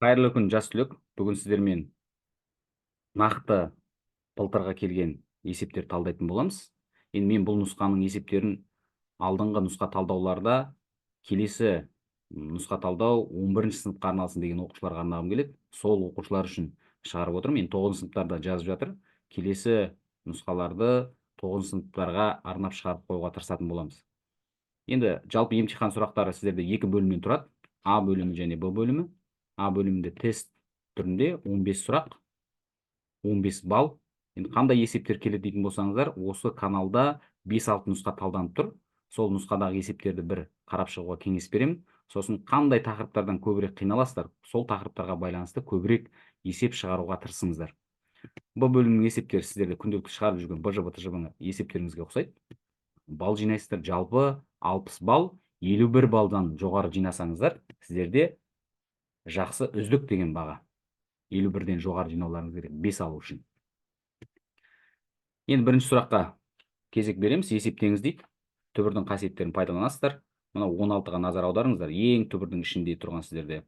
Қайырлы күн, жас түлек. Бүгін сіздермен нақты былтырға келген есептерді талдайтын боламыз. Енді мен бұл нұсқаның есептерін алдыңғы нұсқа талдауларда келесі нұсқа талдау 11-ші сыныпқа арналсын деген оқушыларға арнағым келеді. Сол оқушылар үшін шығарып отырмын. Енді 9-шы сыныптарда жазып жатыр. Келесі нұсқаларды 9-шы сыныптарға арнап шығарып қоюға тырысатын боламыз. Енді жалпы емтихан сұрақтары сіздерде екі бөлімнен тұрады. А бөлімі және Б бөлімі. А бөлімінде тест түрінде 15 сұрақ, 15 балл. Енді қандай есептер келеді дейтін болсаңыздар, осы каналда 5-6 нұсқа талданып тұр. Сол нұсқадағы есептерді бір қарап шығуға кеңес беремін. Сосын қандай тақырыптардан көбірек қиналасыздар, сол тақырыптарға байланысты көбірек есеп шығаруға тырысыңыздар. Б бөлімінің есептері сіздерде күнделікті шығарып жүрген БЖБ, ТЖБ есептеріңізге ұқсайды. Балл жинайсыздар, жалпы 60 балл, 51 баллдан жоғары жинасаңыздар, сіздерде жақсы үздік деген баға. 51-ден жоғары жинауларыңыз керек 5 алу үшін. Енді бірінші сұраққа кезек береміз. Есептеңіз дейді. Түбірдің қасиеттерін пайдаланасыздар. Мына 16-ға назар аударыңыздар. Ең түбірдің ішінде тұрған сіздерде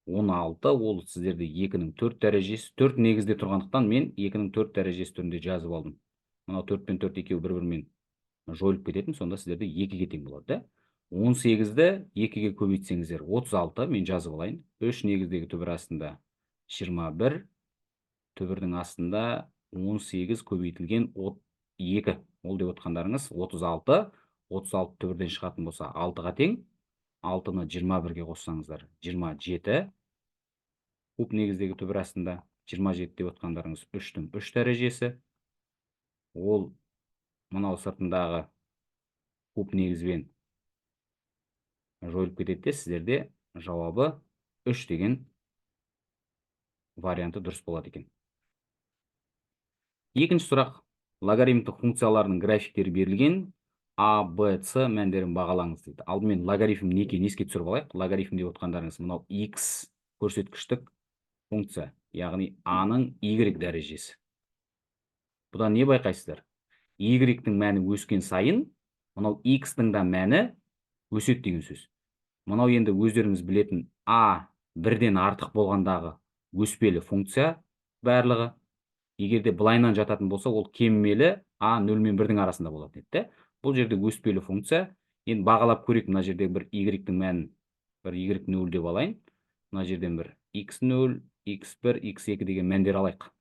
16, ол сіздерде 2-ның 4 дәрежесі, 4 негізде тұрғандықтан мен 2-ның 4 дәрежесі түрінде жазып алдым. Мына 4 пен 4 екеуі бір-бірімен жойылып кететін, сонда сіздерде 2-ге тең болады. 18-ді 2-ге көбейтсеңіздер 36, мен жазып алайын. 3 негіздегі түбір астында 21, түбірдің астында 18 көбейтілген 2. Ол деп отқандарыңыз 36. 36 түбірден шығатын болса 6-ға тең. 6-ны 21-ге қоссаңыздар 27. Куб негіздегі түбір астында 27 деп отқандарыңыз 3-тің 3 дәрежесі. Ол мынау сыртындағы куб негізбен жойылып кетеді де, сіздерде жауабы 3 деген варианты дұрыс болады екен. Екінші сұрақ. Логарифмдік функцияларының графиктері берілген. А, Б, С мәндерін бағалаңыз дейді. Алдымен логарифм не екенін еске түсіріп алайық. Логарифм деп отқандарыңыз мынау X көрсеткіштік функция, яғни А-ның Y дәрежесі. Бұдан не байқайсыздар? Y-дің мәні өскен сайын, мынау X-дің да мәні өседі деген сөз. Мынау енді өздеріңіз білетін А 1-ден артық болғандағы өспелі функция барлығы. Егерде былайынан жататын болса, ол кеммелі А 0 мен 1-дің арасында болады еді. Бұл жерде өспелі функция. Енді бағалап көрейік, мына жерде бір Y-дің мәнін бір Y0 деп алайын. Мына жерден бір X0, X1, X2 деген мәндер алайық.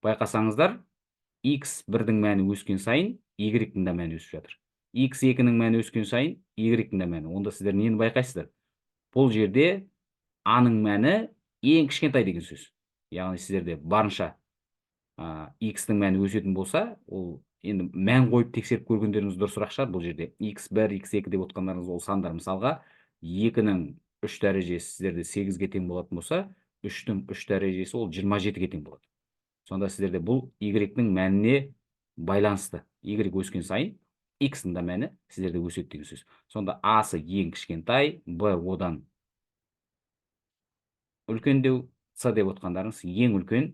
Байқасаңыздар, X1-дің мәні өскен сайын, Y-дің да мәні өсіп жатыр. X2-ның мәні өскен сайын, Y-дің да мәні. Онда сіздер нені байқайсыздар? Бұл жерде А-ның мәні ең кішкентай деген сөз. Яғни сіздерде барынша X-дің мәні өсетін болса, ол енді мән қойып тексеріп көргендеріңіз дұрысырақ шығар. Бұл жерде X1, X2 деп отқандарыңыз ол сандар. Мысалға, 2-ның 3 дәрежесі сіздерде 8-ге тең болатын болса, 3-тің 3 дәрежесі ол 27-ге тең болады. Сонда сіздерде бұл Y-ның мәніне байланысты. Y өскен сайын, X-ның да мәні сіздерде өседі деген сөз. Сонда А-сы ең кішкентай, Б одан үлкендеу, С деп отқандарыңыз ең үлкен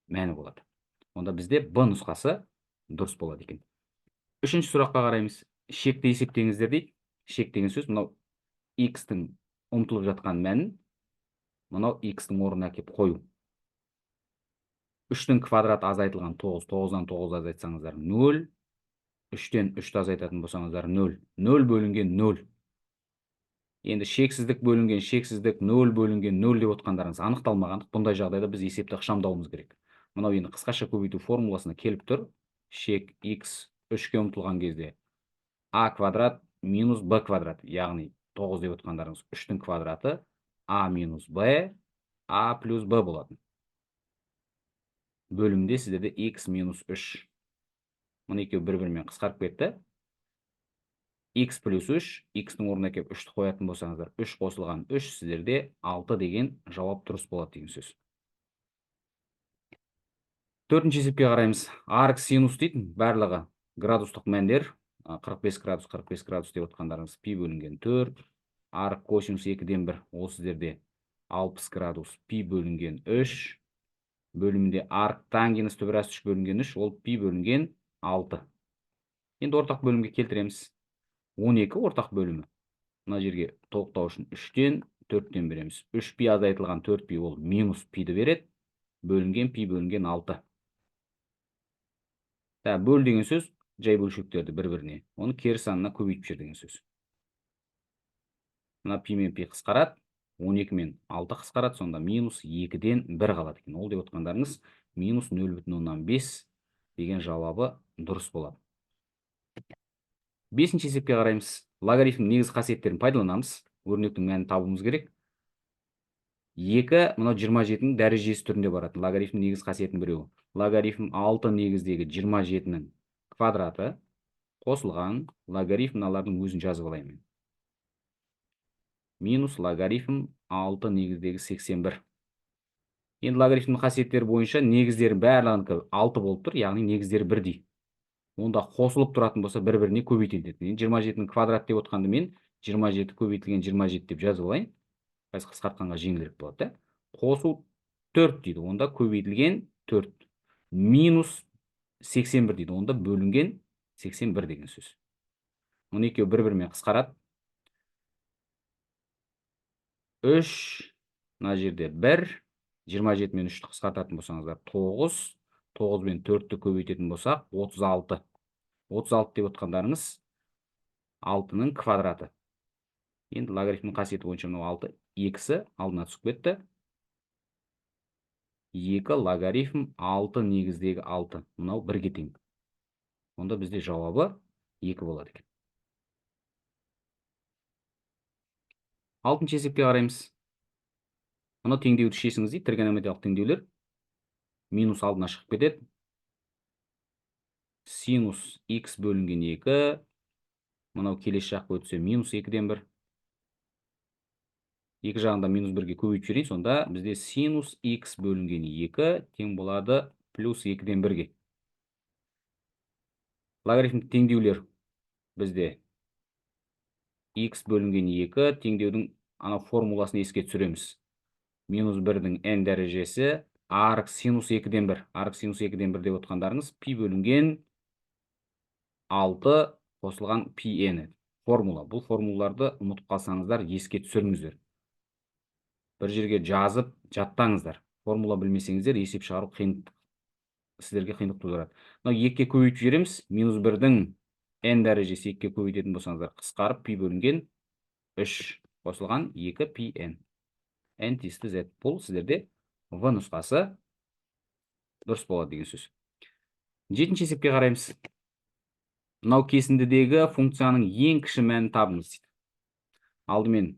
мәні болады. Онда бізде Б нұсқасы дұрыс болады екен. Үшінші сұраққа қараймыз. Шекті есептеңіздер дейді. Шек деген сөз, мынау X-тің ұмтылып жатқан мәнін, мынау X-тің орнына әкеп қою. 3-тің квадраты азайтылған 9, 9-дан 9 азайтсаңыздар 0, 3-тен 3-ті азайтатын болсаңыздар 0, 0 бөлінген 0. Енді шексіздік бөлінген шексіздік, 0 бөлінген 0 деп отқандарыңыз анықталмағандық. Бұндай жағдайда біз есепті ықшамдауымыз керек. Мынау енді қысқаша көбейту формуласына келіп тұр. Шек X 3-ке ұмтылған кезде А квадрат минус Б квадрат, яғни 9 деп отқандарыңыз 3-тің квадраты А минус Б, А плюс Б болатын. Бөлімде сіздерде X минус 3. Мұны екеу бір-бірімен қысқарып кетті. X плюс 3, X-тің орнына кеп 3-ті қоятын болсаңыздар, 3 қосылған 3, сіздерде 6 деген жауап дұрыс болады деген сөз. Төртінші есепке қараймыз. Арк синус дейтін барлығы градустық мәндер, 45 градус, 45 градус деп отқандарыңыз пи бөлінген 4, арк косинус 2-ден 1, ол сіздерде 60 градус пи бөлінген 3, бөлімінде арк тангенс түбір асты 3 бөлінген 3, ол пи бөлінген 6. Енді ортақ бөлімге келтіреміз. 12 ортақ бөлімі. Мына жерге тоқтау үшін 3-тен 4-тен береміз. 3 пи азайтылған 4 пи ол минус пиді береді. Бөлінген пи бөлінген 6. Бөл деген сөз жай бөлшектерді бір-біріне. Оны кері санына көбейтіп жер деген сөз. Мына пи мен пи қысқарады. 12 мен 6 қысқарады. Сонда минус 2-ден 1 қалады екен. Ол деп отқандарыңыз минус 0,5 деген жауабы дұрыс болады. 5-ші есепке қараймыз. Логарифм негізгі қасиеттерін пайдаланамыз. Өрнектің мәнін табуымыз керек. 2 мынау 27-нің дәрежесі түрінде барады. Логарифм негіз қасиетінің біреуі. Логарифм 6 негіздегі 27-нің квадраты қосылған логарифмналардың өзін жазып алайын. Минус логарифм 6 негіздегі 81. Енді логарифмнің қасиеттері бойынша негіздері барлығынікі 6 болып тұр, яғни негіздері бірдей. Онда қосылып тұратын болса бір-біріне көбейтіледі. 27-нің квадрат деп отқанды мен 27 көбейтілген 27 деп жазып алайын. Қайсы қысқартқанға жеңілірек болады. Қосу 4 дейді. Онда көбейтілген 4. Минус 81 дейді. Онда бөлінген 81 деген сөз. Оны екеуі бір-бірімен қысқарады. 3, мына жерде 1, 27 мен 3-ті қысқартатын болсаңыздар 9, 9 мен 4-ті көбейтетін болсақ 36. 36 деп отқандарыңыз 6-ның квадраты. Енді логарифмнің қасиеті бойынша мынау 6, 2-сі алдына түсіп кетті. 2 логарифм 6 негіздегі 6. Мынау 1-ге тең. Онда бізде жауабы 2 болады екен. 6-ші есепке қараймыз. Мынау теңдеуді шешіңіз дейді. Тригонометриялық теңдеулер. Минус алдына шығып кетеді. Синус x бөлінген 2. Мынау келесі жаққа өтсе минус 2-ден 1. Екі жағында минус 1-ге көбейтіп жіберейін. Сонда бізде синус x бөлінген 2 тең болады плюс 2-ден 1-ге. Логарифмдік теңдеулер бізде x бөлінген 2 теңдеудің ана формуласын еске түсіреміз. Минус 1-дің n дәрежесі арк синус 2-ден 1. Арк синус 2-ден 1 деп отқандарыңыз пи бөлінген 6 қосылған пи n. Формула. Бұл формулаларды ұмытып қалсаңыздар еске түсіріңіздер. Бір жерге жазып жаттаңыздар. Формула білмесеңіздер есеп шығару сіздерге қиындық тудырады. Мынау 2-ге көбейтіп жібереміз. Минус 1-дің n дәрежесі 2-ге көбейтетін болсаңыздар қысқарып пи бөлінген 3 қосылған 2 пи n. n тиісті z. Бұл сіздерде в нұсқасы дұрыс болады деген сөз. 7-ші есепке қараймыз. Мынау кесіндідегі функцияның ең кіші мәнін табыңыз дейді. Алдымен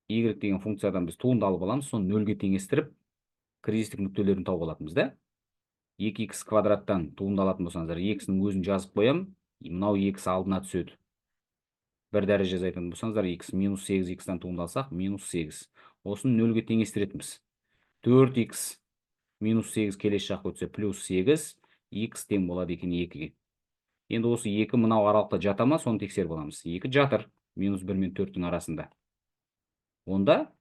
y деген функциядан біз туынды алып аламыз, соны 0-ге теңестіріп, кризистік нүктелерін тауып алатынбыз да. 2x квадраттан туынды алатын болсаңыздар, x-ның өзін жазып қоям, мынау x алдына түседі. Бір дәреже азайтатын болсаңыздар, x минус 8x-тан туынды алсақ, минус 8. Осыны 0-ге теңестіретінбіз. 4x минус 8 келесі жаққа өтсе, плюс 8, x тең болады екен 2-ге. Енді осы 2 мынау аралықта жата ма, соны тексеріп аламыз. 2 жатыр, минус 1 мен 4-тің арасында. Онда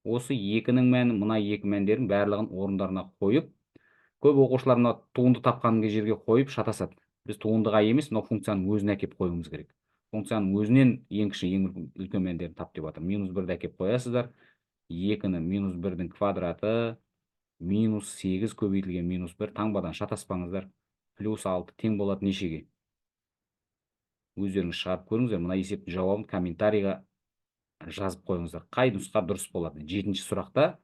осы 2-нің мәні, мына 2 мәндерін барлығын орындарына қойып, көп оқушылар мына туынды тапқан жерге қойып шатасады. Біз туындыға емес, мына функцияның өзіне әкеп қоюымыз керек. Функцияның өзінен ең кіші, ең үлкен мәндерін тап деп жатыр. Минус 1-ді әкеп қоясыздар. 2-ні минус 1-дің квадраты, минус 8 көбейтілген минус 1, таңбадан шатаспаңыздар. Плюс 6 тең болады нешеге? Өздеріңіз шығарып көріңіздер. Мына есептің жауабын комментарийға жазып қойыңыздар. Қай нұсқа дұрыс болады? 7-ші сұрақта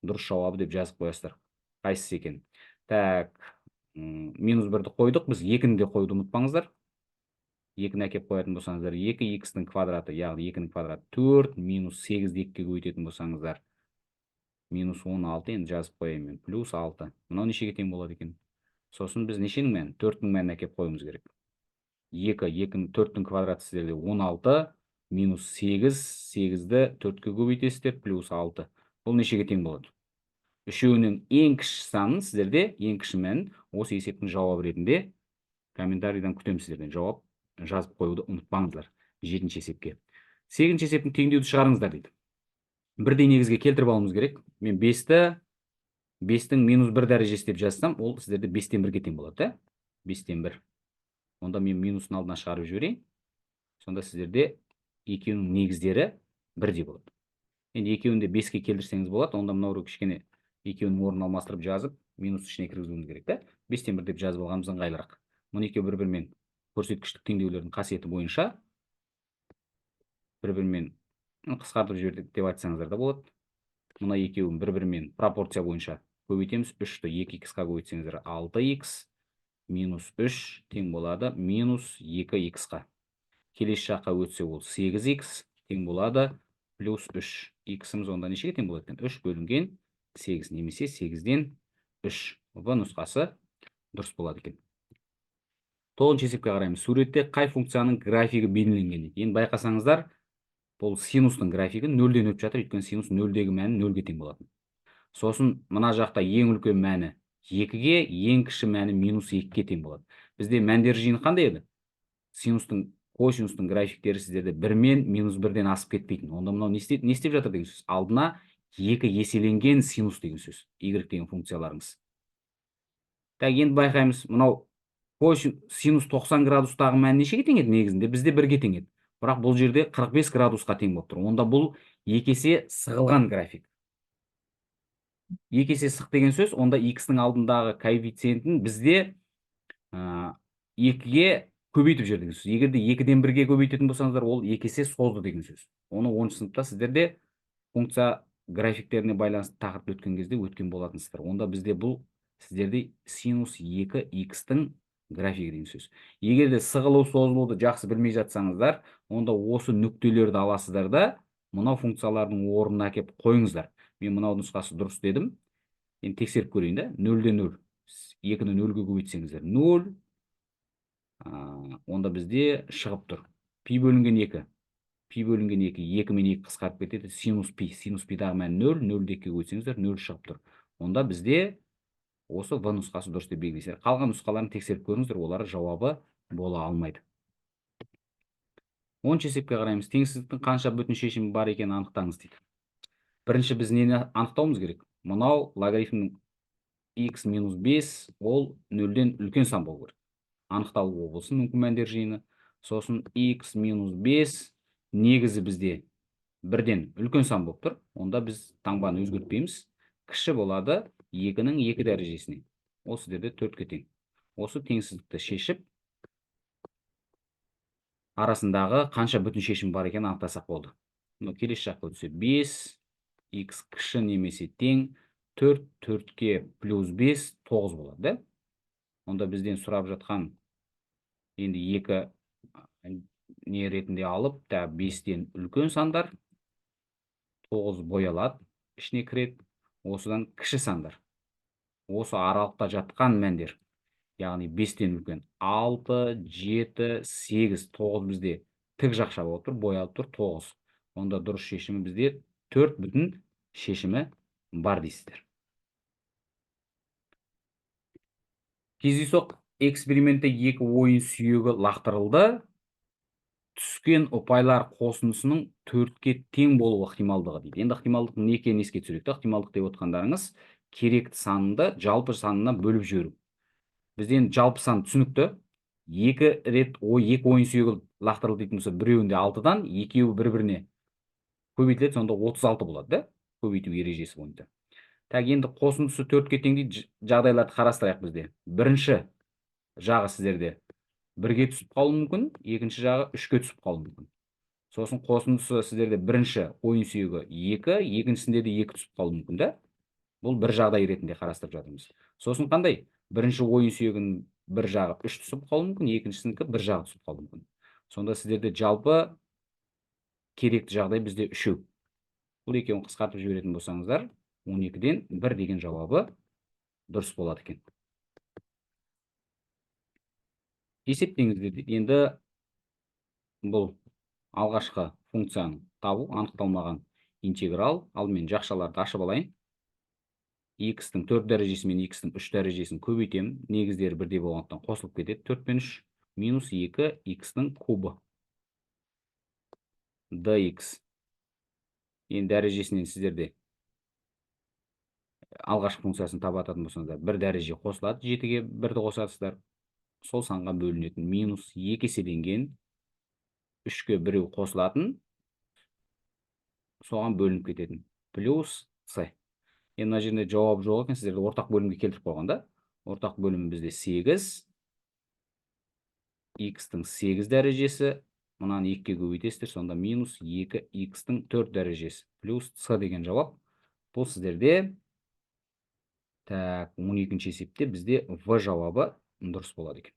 дұрыс жауабы деп жазып қоясыздар. Қайсысы екен? Так, минус 1-ді қойдық, біз 2-ні де қойды ұмытпаңыздар. 2-ні әкеп қоятын болсаңыздар, 2x-дің квадраты, яғни 2-ның квадраты 4, минус 8-ді 2-ге көбейтетін болсаңыздар, минус 16, енді жазып қояйын, плюс 6. Мынау нешеге тең болады екен? Сосын біз нешенің мәнін? 4-дің мәнін әкеп қоюымыз керек. 4-дің квадраты сіздерде 16, минус 8, 8-ді 4-ке көбейтесіздер, плюс 6. Бұл нешеге тең болады? Үшеуінің ең кіші санын сіздерде, ең кіші мәнін осы есептің жауабы ретінде комментарийдан күтемін сіздерден. Жауап жазып қоюды ұмытпаңыздар 7-ші есепке. 8-ші есептің теңдеуді шығарыңыздар дейді. Бірдей негізге келтіріп алуымыз керек. Мен 5-тің минус 1 дәрежесі деп жазсам, ол сіздерде 5-тен 1-ге тең болады. 5-тен 1. Онда мен минусын алдына шығарып жіберейін. Сонда сіздерде екеуінің негіздері бірдей болады. Енді екеуін де 5-ке келтірсеңіз болады, онда мынау кішкене екеуінің орнын алмастырып жазып, минус ішіне кіргізуіміз керек та. 5-тен 1 деп жазып алғанымыз ыңғайлырақ. Мұны екеуі бір-бірімен көрсеткіштік теңдеулердің қасиеті бойынша бір-бірімен қысқартып жібердік деп айтсаңыздар да болады. Мына екеуін бір-бірімен пропорция бойынша көбейтеміз. 3-ті 2х-қа көбейтсеңіздер 6х минус 3 тең болады минус 2х-қа. Келесі жаққа өтсе ол 8х тең болады плюс 3. Х-іміз онда нешеге тең болады екен? 3 бөлінген 8 немесе 8-ден 3. В нұсқасы дұрыс болады екен. 9-шы есепке қараймыз. Суретте қай функцияның графигі бейнеленген? Енді байқасаңыздар, бұл синустың графигі 0-ден өтіп жатыр, өйткені синус 0-дегі мәні 0-ге тең болатын. Сосын мына жақта ең үлкен мәні 2-ге, ең кіші мәні минус 2-ге тең болады. Бізде мәндер жиыны қандай еді? Синустың, косинустың графиктері сіздерде 1-мен минус 1-ден асып кетпейтін. Онда мынау не істеп жатыр деген сөз? Алдына 2 еселенген синус деген сөз. Y деген функцияларыңыз. Так, енді байқаймыз, мынау синус 90 градустағы мәні нешеге тең еді негізінде? Бізде 1-ге тең еді. Бірақ бұл жерде 45 градусқа тең болып тұр. Онда бұл 2 есе сығылған график. 2 есе сық деген сөз, онда x-ның алдындағы коэффициентін бізде 2-ге көбейтіп жүр деген сөз. Егерде 2-ден 1-ге көбейтетін болсаңыздар, ол 2 есе созды деген сөз. Оны 10-шы сыныпта сіздерде функция графиктеріне байланысты тақырып өткен кезде өткен болатынсыздар. Онда бізде бұл сіздерде синус 2х-тың графигі деген сөз. Егерде сығылу созылуды жақсы білмей жатсаңыздар, онда осы нүктелерді аласыздар да, мынау функциялардың орнына әкеп қойыңыздар. Мен мынау нұсқасы дұрыс дедім. Енді тексеріп көрейін да. 0-ден 0. 2-ні 0-ге көбейтсеңіздер 0. Онда бізде шығып тұр. Пи бөлінген 2. Пи бөлінген 2. 2 мен 2 қысқарып кетеді. Синус пи. Синус пидағы мән 0. 0-ді 2-ге көбейтсеңіздер 0 шығып тұр. Онда бізде осы В нұсқасы дұрыс деп белгілейсіздер. Қалған нұсқаларын тексеріп көріңіздер, олар жауабы бола алмайды. 10-шы есепке қараймыз. Теңсіздіктің қанша бүтін шешімі бар екенін анықтаңыз дейді. Бірінші біз нені анықтауымыз керек? Мынау логарифмнің x минус 5 ол 0-ден үлкен сан болу керек. Анықталуы болсын мүмкін мәндер жиыны. Сосын x минус 5 негізі бізде 1-ден үлкен сан болып тұр. Онда біз таңбаны өзгертпейміз. Кіші болады 2-ның 2 дәрежесіне. Ол сіздерде 4-ке тең. Осы теңсіздікті шешіп, арасындағы қанша бүтін шешім бар екен анықтасақ болды. Келесі жаққа өтсе 5, x кіші немесе тең 4, 4-ке плюс 5, 9 болады, да? Онда бізден сұрап жатқан енді 2 не ретінде алып, 5-ден үлкен сандар, 9 боялады, ішіне кіреді, осыдан кіші сандар. Осы аралықта жатқан мәндер, яғни 5-ден үлкен 6, 7, 8, 9 бізде тік жақша болып тұр, боялып тұр 9. Онда дұрыс шешімі бізде 4 бүтін шешімі бар дейсіздер. Кездейсоқ экспериментте 2 ойын сүйегі лақтырылды. Түскен ұпайлар қосындысының 4-ке тең болу ықтималдығы дейді. Енді ықтималдық не екенін еске түсірейік. Ықтималдық деп отқандарыңыз керекті санды жалпы санына бөліп жіберу. Бізден жалпы сан түсінікті. 2 рет 2 ойын сүйегі лақтырылды дейтін болса, біреуінде 6-дан, екеуі бір-біріне көбейтіледі, сонда 36 болады, да? Көбейту ережесі бойынша. Так, енді қосындысы 4-ке тең дейді жағдайларды қарастырайық бізде. Бірінші жағы сіздерде 1-ге түсіп қалуы мүмкін, екінші жағы 3-ке түсіп қалуы мүмкін. Сосын қосындысы сіздерде бірінші ойын сүйегі 2, екіншісінде де 2 түсіп қалуы мүмкін, да? Бұл бір жағдай ретінде қарастырып жатырмыз. Сосын қандай? Бірінші ойын сүйегінің бір жағы 3 түсіп қалуы мүмкін, екіншісінікі бір жағы түсіп қалуы мүмкін. Сонда сіздерде жалпы керекті жағдай бізде 3. Бұл екеуін қысқартып жіберетін болсаңыздар, 12-ден 1 деген жауабы дұрыс болады екен. Есептеңіздер. Енді бұл алғашқы функцияны табу, анықталмаған интеграл. Ал мен жақшаларды ашып алайын. X-тің 4 дәрежесі мен X-тің 3 дәрежесін көбейтем. Негіздері бірдей болғандықтан қосылып кетеді. 4 пен 3 минус 2 X-тің кубы. dx. Енді дәрежесінен сіздерде алғашқы функциясын табатын болсаңыздар, 1 дәреже қосылады, 7-ге 1-ді қосасыздар. Сол санға бөлінетін минус 2 еселенген 3-ке біреу қосылатын соған бөлініп кететін. Плюс С. Енді мына жерде жауап жоқ екен, сіздерді ортақ бөлімге келтіріп қойған да. Ортақ бөлімі бізде 8. X-тің 8 дәрежесі. Мынаны 2-ге көбейтесіздер, сонда минус 2 X-тің 4 дәрежесі. Плюс С деген жауап. Бұл сіздерде 12-ші есепте бізде В жауабы дұрыс болады екен.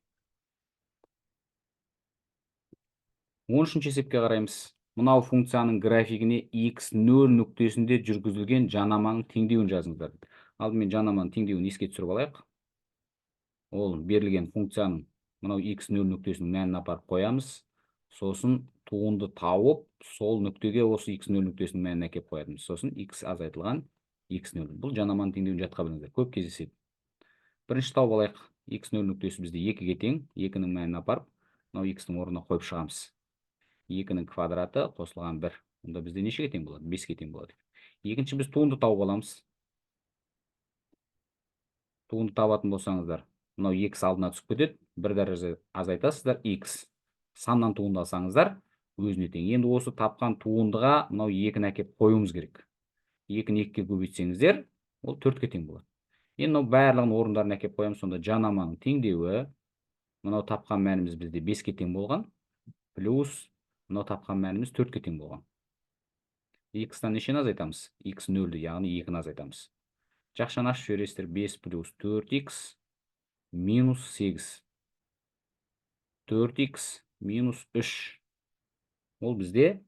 13-ші есепке қараймыз. Мынау функцияның графигіне x0 нүктесінде жүргізілген жанаманың теңдеуін жазыңыздар. Алдымен жанаманың теңдеуін еске түсіріп алайық. Ол берілген функцияның мынау x0 нүктесінің мәнін апарып қоямыз. Сосын туынды тауып, сол нүктеге осы x0 нүктесінің мәнін әкеп қоядымыз. Сосын x азайтылған x0. Бұл жанаманың теңдеуін жатқа біліңіздер. Көп кездеседі. Бірінші тауып алайық. x0 нүктесі бізде 2-ге тең. 2-нің мәнін апарып, мынау x-тің орнына қойып шығамыз. 2-нің квадраты қосылған 1. Онда бізде нешеге тең болады? 5-ге тең болады. Екінші біз туынды тауып аламыз. Туынды табатын болсаңыздар, мынау x алдына түсіп кетеді. 1 дәреже азайтасыздар, x. Саннан туынды алсаңыздар, өзіне тең. Енді осы тапқан туындыға мынау 2-ні әкеп қоюымыз керек. 2-ні 2-ге көбейтсеңіздер, ол 4-ке тең болады. Енді мынау барлығын орындарына әкеп қоямыз. Сонда жанаманың теңдеуі, мынау тапқан мәніміз бізде 5-ке тең болған, плюс мынау тапқан мәніміз 4-ке тең болған. X-тан нешені азайтамыз? X0-ді, яғни 2-ні азайтамыз. Жақшаны ашып жібересіздер. 5 плюс 4x минус 8. 4x минус 3. Ол бізде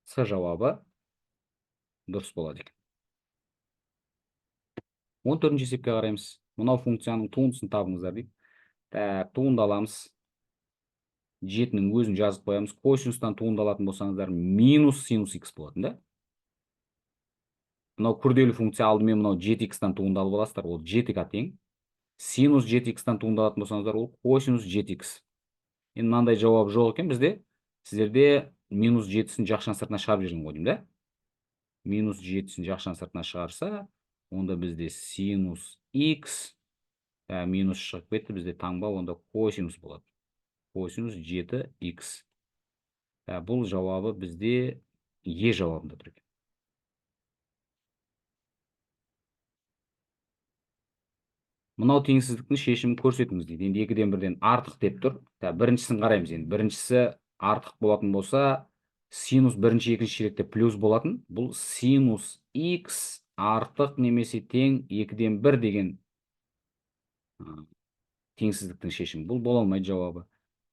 С жауабы дұрыс болады екен. 14-ші есепке қараймыз. Мынау функцияның туындысын табыңыздар дейді. Туынды аламыз. 7-нің өзін жазып қоямыз. Косинустан туынды алатын болсаңыздар, минус синус x болатын да. Мынау күрделі функция, алдымен мынау 7x-тан туынды алып аласыздар, ол 7-ге тең. Синус 7x-тан туынды алатын болсаңыздар, ол косинус 7x. Енді мынандай жауап жоқ екен бізде. Сіздерде минус 7-сін жақшан сыртына шығарып жүрген ғой деймін да. Минус 7-сін жақшан сыртына шығарса, онда бізде синус x, минус шығып кетті, бізде таңба, онда косинус болады. Косинус 7x. Бұл жауабы бізде Е жауабында тұр екен. Мынау теңсіздіктің шешімін көрсетіңіз дейді. Енді 2-ден 1-ден артық деп тұр. Біріншісін қараймыз енді. Біріншісі артық болатын болса, синус бірінші екінші ширекте плюс болатын. Бұл синус x артық немесе тең 2-ден 1 деген теңсіздіктің шешімі. Бұл бола алмайды жауабы.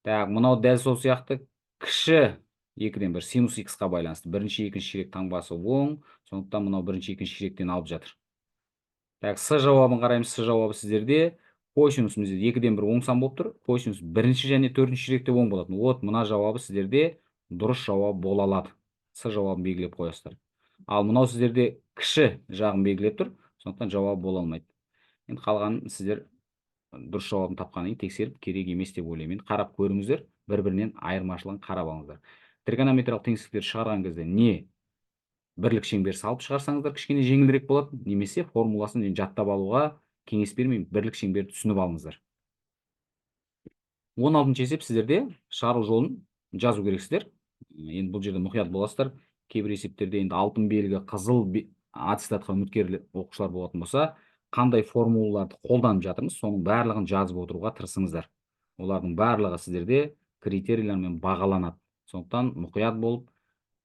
Мынау дәл сол сияқты кіші 2-ден 1 синус x-қа байланысты. Бірінші екінші ширек таңбасы оң, сондықтан мынау бірінші екінші ширектен алып жатыр. С жауабын қараймыз. С жауабы сіздерде косинус 2-ден 1 оң сан болып тұр. Косинус бірінші және төртінші ширекте оң болатын. Вот мына жауабы сіздерде дұрыс жауап бола алады. С жауабын белгілеп қоясыздар. Ал мынау сіздерде кіші жағын белгілеп тұр. Сондықтан жауап бола алмайды. Енді қалғанын сіздер дұрыс жауабын тапқаннан кейін тексеріп керек емес деп ойлаймын. Қарап көріңіздер, бір-бірінен айырмашылығын қарап алыңыздар. Тригонометриялық теңсіздіктерді шығарған кезде не бірлік шеңбер салып шығарсаңыздар кішкене жеңілірек болады, немесе формуласын жаттап алуға кеңес бермеймін, бірлік шеңберді түсініп алыңыздар. 16-ші есеп сіздерде шығару жолын жазу керексіздер. Енді бұл жерде мұқият боласыздар. Кейбір есептерде енді алтын белгі, қызыл аттестатқа үміткер оқушылар болатын болса, қандай формулаларды қолданып жатырмыз, соның барлығын жазып отыруға тырысыңыздар. Олардың барлығы сіздерде критерийлермен бағаланады. Сондықтан мұқият болып,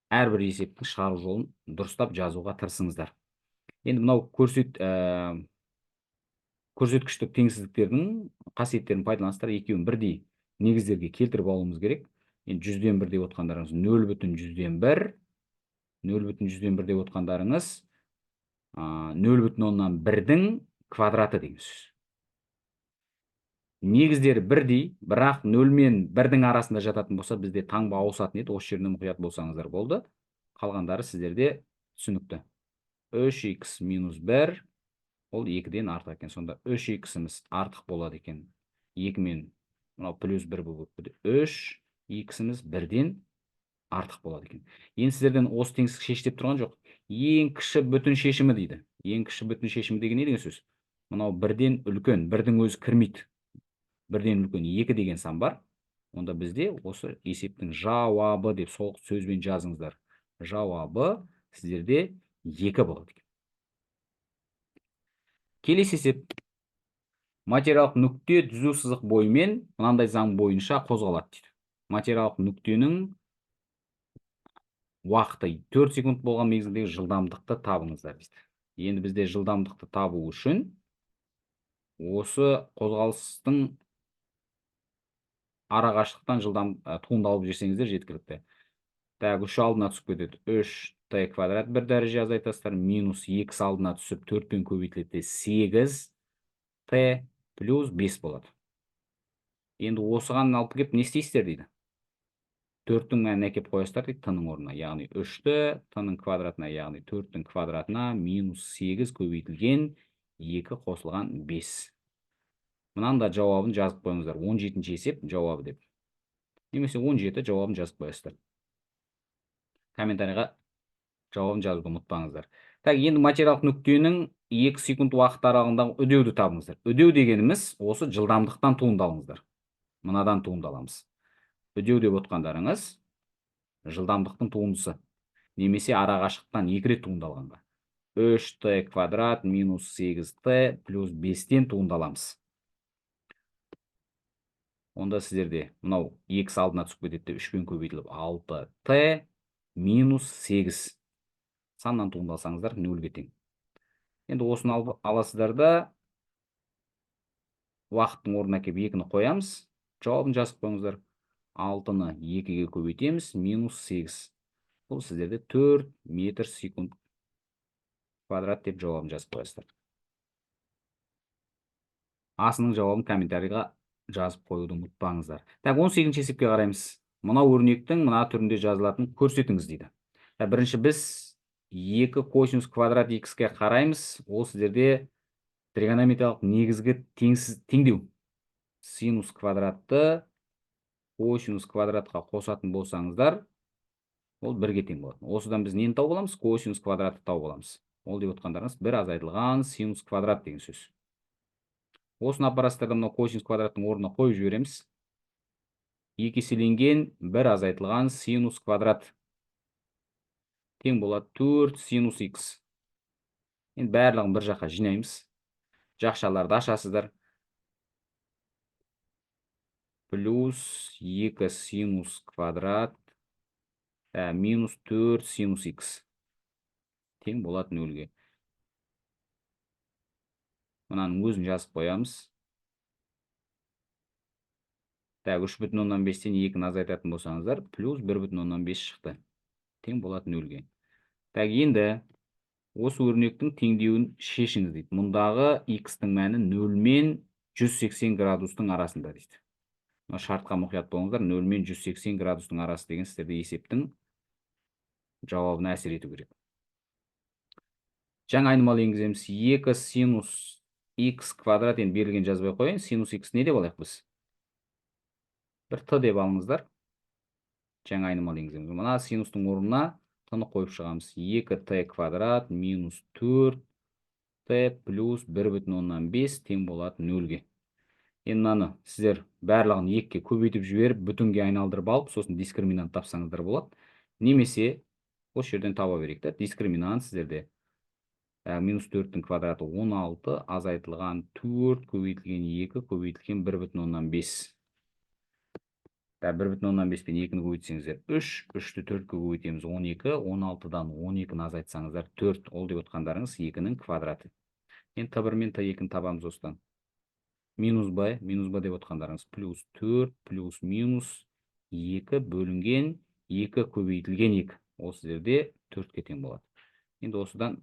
әрбір есептің шығару жолын дұрыстап жазуға тырысыңыздар. Енді мынау көрсеткіштік теңсіздіктердің қасиеттерін пайдаланыстар екеуін бірдей негіздерге келтіріп алуымыз керек. Енді 100-ден 1 деп отқандарыңыз 0,100-ден 1 деп отқандарыңыз 0,1-дің квадраты дейміз. Негіздері бірдей, бірақ 0 мен 1-дің арасында жататын болса, бізде таңба ауысатын еді. Осы жеріне мұқият болсаңыздар болды. Қалғандары сіздерде түсінікті. 3x минус 1, ол 2-ден артық екен. Сонда 3x-іміз артық болады екен. 2 мен плюс 1 болып өтті. 3x-іміз 1-ден артық болады екен. Енді сіздерден осы теңсіздік шеш деп тұрған жоқ. Ең кіші бүтін шешімі дейді. Ең кіші бүтін шешімі деген не деген сөз? Мынау 1-ден үлкен, 1-дің өзі кірмейді. 1-ден үлкен 2 деген сан бар. Онда бізде осы есептің жауабы деп сол сөзбен жазыңыздар. Жауабы сіздерде 2 болады екен. Келесі есеп. Материалдық нүкте түзу сызық бойымен мынандай заң бойынша қозғалады дейді. Материалдық нүктенің уақыты 4 секунд болған мезгілдегі жылдамдықты табыңыздар дейді. Енді бізде жылдамдықты табу үшін осы қозғалыстың ара қашықтықтан туындалып жүрсеңіздер жеткілікті. Так, 3 алдына түсіп кетеді. 3t квадрат 1 дәреже азайтасыздар. Минус x алдына түсіп 4 пен көбейтіледі. 8t плюс 5 болады. Енді осыған алып келіп не істейсіздер дейді. 4-тің мәнін әкеп қоясыздар дейді t-ның орнына. Яғни 3-ті t-ның квадратына, яғни 4-тің квадратына минус 8 көбейтілген 2 қосылған 5. Мынанда жауабын жазып қойыңыздар. 17-ші есеп жауабы деп. Немесе 17 жауабын жазып қоясыздар. Комментарийға жауабын жазуды ұмытпаңыздар. Так, енді материалдық нүктенің 2 секунд уақыт аралығындағы үдеуді табыңыздар. Үдеу дегеніміз осы жылдамдықтан туындалыңыздар. Мынадан туындаламыз. Үдеу деп отқандарыңыз жылдамдықтың туындысы. Немесе ара қашықтықтан 2 рет туындалғанға. 3t квадрат минус 8t плюс 5-тен туындаламыз. Онда сіздерде мынау x алдына түсіп кетеді, 3 пен көбейтіліп 6t минус 8 саннан туындалсаңыздар 0-ге тең. Енді осыны аласыздар да уақыттың орнына келіп 2-ні қоямыз. Жауабын жазып қойыңыздар. 6-ны 2-ге көбейтеміз, минус 8. Бұл сіздерде 4 метр секунд квадрат деп жауабын жазып қоясыздар. Асының жауабын комментарийға жазып қоюды ұмытпаңыздар. Так, 18-ші есепке қараймыз. Мына өрнектің мына түрінде жазылатын көрсетіңіз дейді. Бірінші біз 2 косинус квадрат x-ке қараймыз. Ол сіздерде тригонометриялық негізгі теңдеу. Синус квадратты косинус квадратқа қосатын болсаңыздар, ол 1-ге тең болады. Осыдан біз нені тауып аламыз? Косинус квадратты тауып аламыз. Ол деп отқандарыңыз 1 азайтылған синус квадрат деген сөз. Осыны апарасыздар да мына косинус квадраттың орнына қойып жібереміз. 2 еселенген 1 азайтылған синус квадрат тең болады 4 синус x. Енді барлығын бір жаққа жинаймыз. Жақшаларды ашасыздар. Плюс 2 синус квадрат минус 4 синус x тең болады 0-ге. Мынаның өзін жазып қоямыз. Так, 3,5-тен 2-ні азайтатын болсаңыздар, плюс 1,5 шықты. Тең болады 0-ге. Так, енді осы өрнектің теңдеуін шешіңіз дейді. Мұндағы x-тің мәні 0 мен 180 градустың арасында дейді. Шартқа мұқият болыңыздар. 0 мен 180 градустың арасы деген сіздерде есептің жауабына әсер ету керек. Жаңа айнымалы енгіземіз. 2 синус x квадрат, енді берілген жазбай қойын. Синус x не деп алайық біз? Бір t деп алыңыздар. Жаңа айнымалы енгіземіз. Мына синустың орнына t-ны қойып шығамыз. 2t квадрат минус 4t плюс 1,5 тең болады 0-ге. Енді мынаны сіздер барлығын 2-ге көбейтіп жіберіп, бүтінге айналдырып алып, сосын дискриминант тапсаңыздар болады. Немесе осы жерден таба берейік. Дискриминант сіздерде минус 4-тің квадраты 16 азайтылған 4 көбейтілген 2 көбейтілген 1,5. 1,5 пен 2-ні көбейтсеңіздер 3, 3-ті 4-ке көбейтеміз 12, 16-дан 12-ні азайтсаңыздар 4, ол деп отқандарыңыз 2-нің квадраты. Енді t1 мен t2-ні табамыз осыдан. Минус b деп отқандарыңыз плюс 4 плюс минус 2 бөлінген 2 көбейтілген 2. Ол сіздерде 4-ке тең болады. Енді осыдан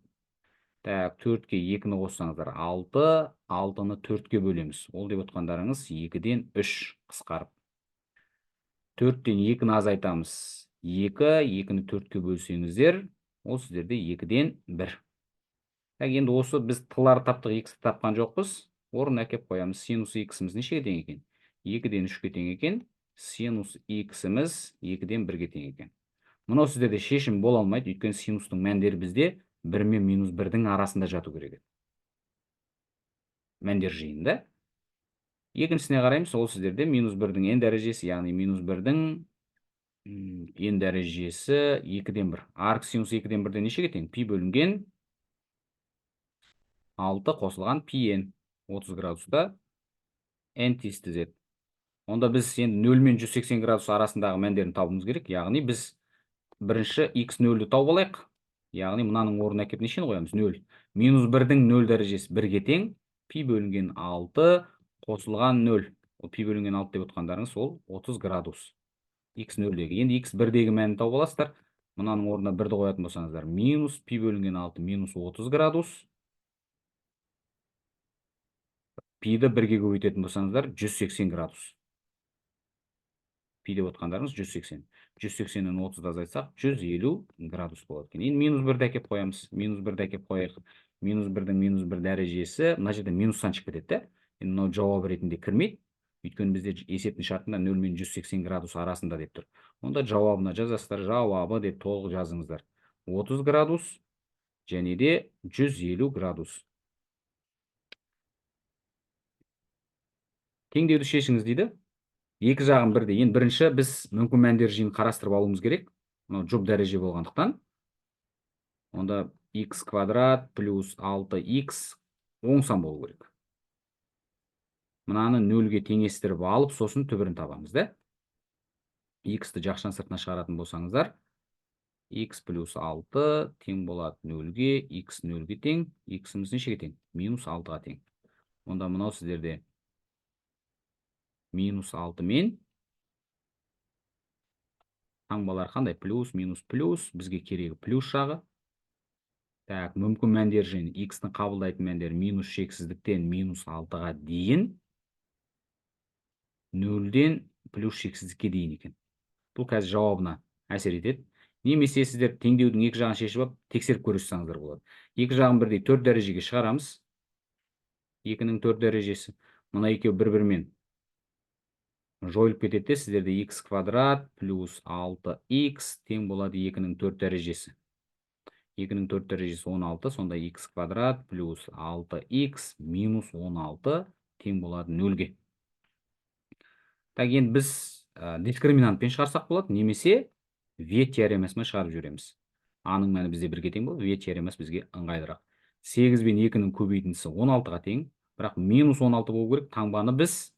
4-ке 2-ні қоссаңыздар 6, 6-ны 4-ке бөлеміз. Ол деп отқандарыңыз 2-ден 3 қысқарып. 4-тен 2-ні азайтамыз. 2, 2-ні 4-ке бөлсеңіздер, ол сіздерде 2-ден 1. Енді осы біз t-ларды таптық, x-ті тапқан жоқпыз. Орнына әкеп қоямыз. Синус x-іміз нешеге тең екен? 2-ден 3-ке тең екен. Синус x-іміз 2-ден 1-ге тең екен. Мұнау сіздерде шешім бола алмайды, өйткені синустың мәндері бізде 1 мен минус 1-дің арасында жату керек. Мәндер жиында. Екіншісіне қараймыз, ол сіздерде минус 1-дің n дәрежесі, яғни минус 1-дің N дәрежесі 2-ден 1. Арк синус 2-ден 1-ден нешеге тең? Пи бөлінген 6 қосылған пи n. 30 градуста n тиісті z. Онда біз енді 0 мен 180 градус арасындағы мәндерін табуымыз керек. Яғни біз бірінші x0-ді тауып алайық. Яғни мынаның орнына әкеп нешені қоямыз? 0. Минус 1-дің 0 дәрежесі 1-ге тең. Пи бөлінген 6 қосылған 0. Пи бөлінген 6 деп отқандарыңыз ол 30 градус. x0-дегі. Енді x1-дегі мәнін тауып аласыздар. Мынаның орнына 1-ді қоятын болсаңыздар. Минус пи бөлінген 6 минус 30 градус. Пиді 1-ге көбейтетін болсаңыздар 180 градус. Пи деп отқандарыңыз 180. 180-нен 30-ды азайтсақ 150 градус болады екен. Енді минус 1-ді әкеп қоямыз. Минус 1-ді әкеп қояйық. Минус 1-дің минус 1 дәрежесі мына жерде минустан шығып кетеді. Енді мынау жауап ретінде кірмейді. Өйткені бізде есептің шартында 0 мен 180 градус арасында деп тұр. Онда жауабына жазасыздар. Жауабы деп толық жазыңыздар. 30 градус және де 150 градус. Теңдеуді шешіңіз дейді. Екі жағын бірдей. Енді бірінші біз мүмкін мәндер жиынын қарастырып алуымыз керек. Мынау жұп дәреже болғандықтан. Онда x квадрат плюс 6x оң сан болу керек. Мынаны 0-ге теңестіріп алып, сосын түбірін табамыз, да? X-ті жақшан сыртына шығаратын болсаңыздар, x плюс 6 тең болады 0-ге, x 0-ге тең, x-іміз нешеге тең? Минус 6-ға тең. Онда мынау сіздерде минус 6 мен таңбалар қандай? Плюс, минус, плюс. Бізге керегі плюс жағы. Так, мүмкін мәндер жиын. X-ні қабылдайтын мәндер минус шексіздіктен минус 6-ға дейін. 0-ден плюс шексіздікке дейін екен. Бұл қазір жауабына әсер етеді. Немесе сіздер теңдеудің екі жағын шешіп алып, тексеріп көрсеңіздер болады. Екі жағын бірдей 4 дәрежеге шығарамыз. 2-ның 4 дәрежесі. Мына екеуі бір-бірімен жойылып кетеді. Сіздерде x квадрат плюс 6x тең болады 2-ның 4 дәрежесі. 2-ның 4 дәрежесі 16, сонда x квадрат плюс 6x минус 16 тең болады 0-ге. Так, енді біз дискриминантпен шығарсақ болады, немесе V теоремасымен шығарып жүреміз. А-ның мәні бізде 1-ге тең болды, V теоремасы бізге ыңғайлырақ. 8 бен 2-ның көбейтіндісі 16-ға тең, бірақ минус 16 болу керек. Таңбаны біз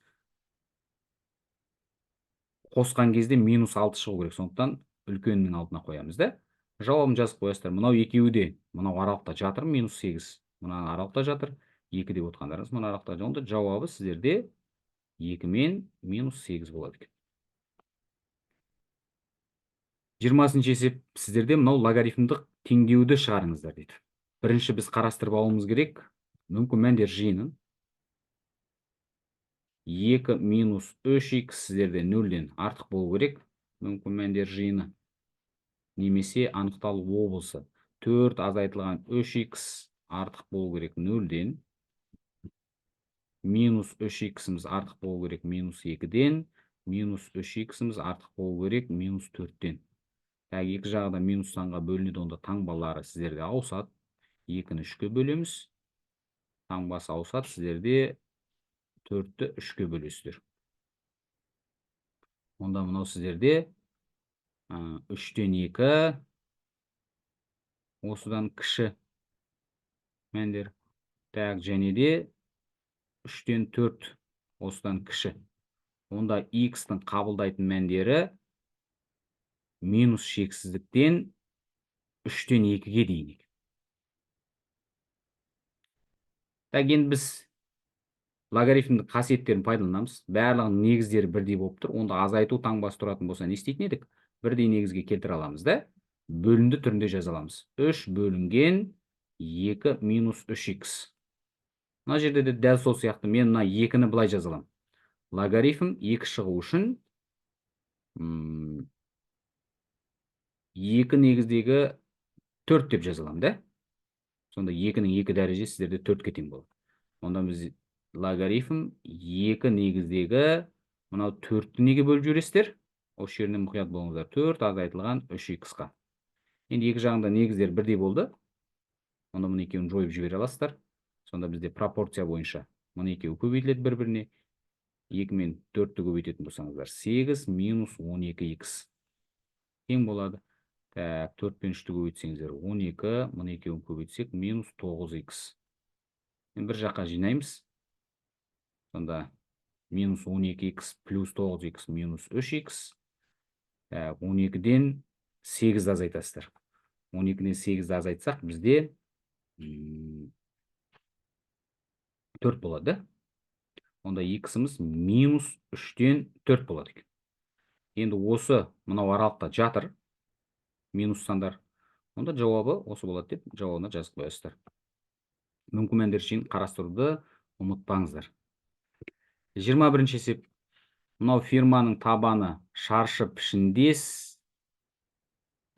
қосқан кезде минус 6 шығу керек. Сондықтан үлкеннің алдына қоямыз, да? Жауабын жазып қоясыздар. Мынау екеуі де мынау аралықта жатыр, минус 8. Мына аралықта жатыр, 2 деп отқандарыңыз мына аралықта. Онда жауабы сіздерде 2 мен минус 8 болады екен. 20-ші есеп сіздерде мынау логарифмдік теңдеуді шығарыңыздар дейді. Бірінші біз қарастырып алуымыз керек мүмкін мәндер жиынын. 2 минус 3x сіздерде 0-ден артық болу керек. Мүмкін мәндер жиыны. Немесе анықталу облысы. 4 азайтылған 3x артық болу керек 0-ден. Минус 3x-іміз артық болу керек минус 2-ден. Минус 3x-іміз артық болу керек минус 4-ден. Екі жағда минус санға бөлінеді, онда таңбалары сіздерде ауысады. 2-ні 3-ке бөлеміз. Таңбасы ауысады, сіздерде 4-ті 3-ке бөлесіздер. Онда мынау сіздерде 3-тен 2 осыдан кіші мәндер. Так, және де 3-тен 4 осыдан кіші. Онда x-тің қабылдайтын мәндері минус шексіздіктен 3-тен 2-ге дейін. Так, енді біз логарифмдік қасиеттерін пайдаланамыз. Барлығының негіздері бірдей болып тұр. Онда азайту таңбасы тұратын болса не істейтін едік? Бірдей негізге келтіре аламыз, да? Бөлінді түрінде жаза аламыз. 3 бөлінген 2 минус 3x. Мына жерде де дәл сол сияқты мен мына 2-ні былай жаза аламын. Логарифм 2 шығу үшін 2 негіздегі 4 деп жаза аламын, да? Сонда 2-ның 2 дәрежесі сіздерде 4-ке тең болады. Онда біз логарифм 2 негіздегі мынау 4-ті неге бөліп жібересіздер? Осы жерінен мұқият болыңыздар. 4 азайтылған 3x-қа. Енді екі жағында негіздер бірдей болды. Онда мұны екеуін жойып жібере аласыздар. Сонда бізде пропорция бойынша мұны екеуі көбейтіледі бір-біріне. 2 мен 4-ті көбейтетін болсаңыздар 8 минус 12x. тең болады. Так, 4 пен 3-ті көбейтсеңіздер 12, мұны екеуін көбейтсек минус 9х. Бір жаққа жинаймыз. Сонда минус 12х плюс 9х минус 3х. 12-ден 8-ді азайтасыздар. 12-ден 8-ді азайтсақ, бізде 4 болады. Онда х-ымыз минус 3-тен 4 болады екен. Енді осы мынау аралықта жатыр. Минус сандар. Онда жауабы осы болады деп жауабына жазып қоясыздар. Мүмкін мәндер үшін қарастыруды ұмытпаңыздар. 21-ші есеп. Мынау фирманың табаны шаршы пішіндес,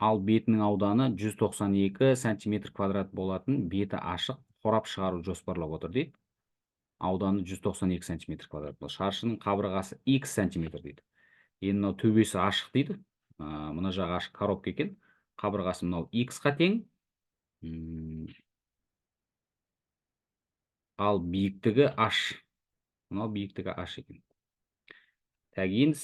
ал бетінің ауданы 192 сантиметр квадрат болатын беті ашық қорап шығару жоспарлап отыр дейді. Ауданы 192 сантиметр квадрат бол. Шаршының қабырғасы x сантиметр дейді. Енді мынау төбесі ашық дейді. Мына жағы ашық коробка екен. Қабырғасы мынау x-қа тең. Ал биіктігі h. Мынау биіктігі h екен. Так, енді